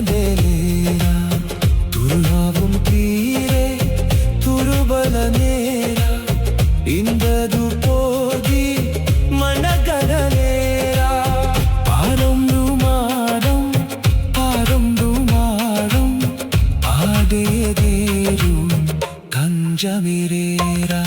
నేలేరా తురులాభం తీరే తురుబల నేరా ఇందదు పోగి మనగడలేరా పారందు మాడం ఆడేదేరు కంజమిరేరా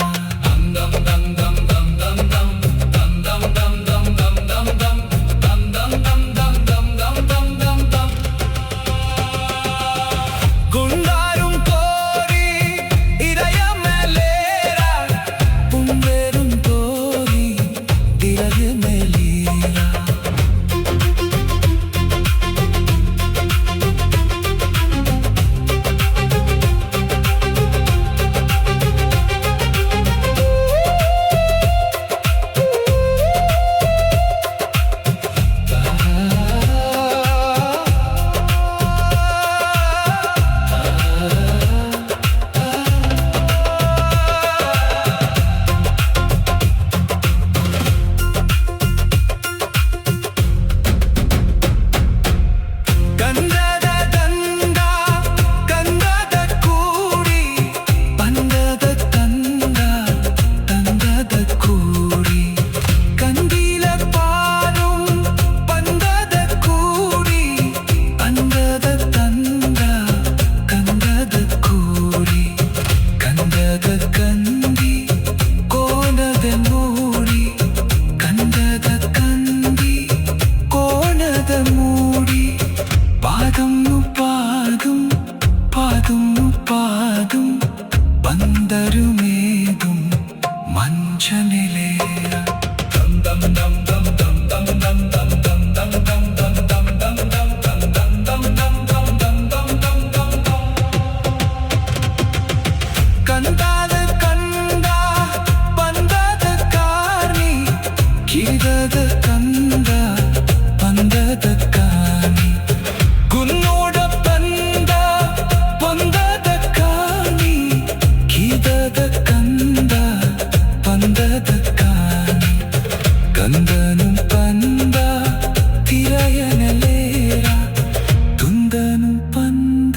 బందరుమేదుం మంచనిలేరా కందాల కంద పందద కార్ని కిదద కంద పందద కార్ని గున్నోడ పంద పందద కార్ని కిదద కంద పందద కార్ని కందను పంద తిరయనలేరా తుందను పంద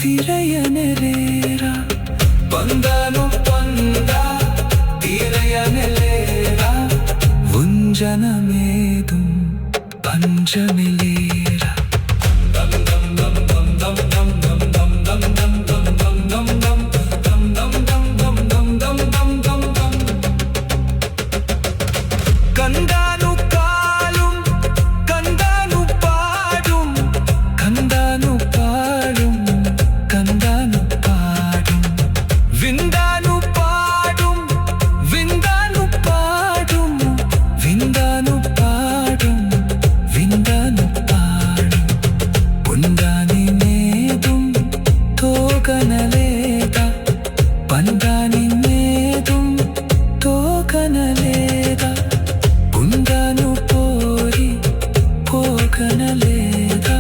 తిరయనలేరా పందను పంద తిరయనలేరా ఉంజనమేదుం పంచమిలేరా కందాను కాలుం కందాను పాడుం కందాను పాడుం కందాను పాడుం విందాను పాడుం విందాను పాడుం విందాను పాడుం విందాను పాడుం పుందాని నేదుం తోకనలేదా పందాని నేదుం తోకనలేదా పుందాను పోరి పోకనలేదా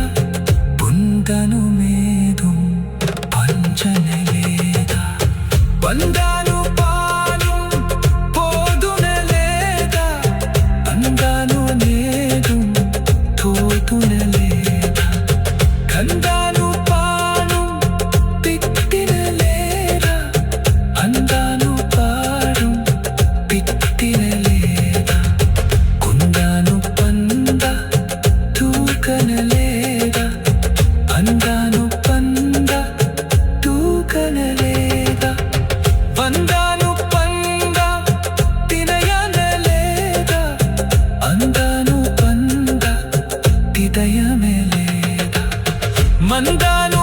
పుందను మేదుం పంచనలేదా పందాను పాను పోదునలేదా అందాను నేదుం తోతునలేదా కందాను పాను పిట్టినలేరా అందాను పాడుం పిట్టినలేదా కుందాను పంద తూకనలేదా అందాను పంద తూకనలేదా వందాను పంద తినయనలేదా అందాను పంద తిదయమేలేదా మందాను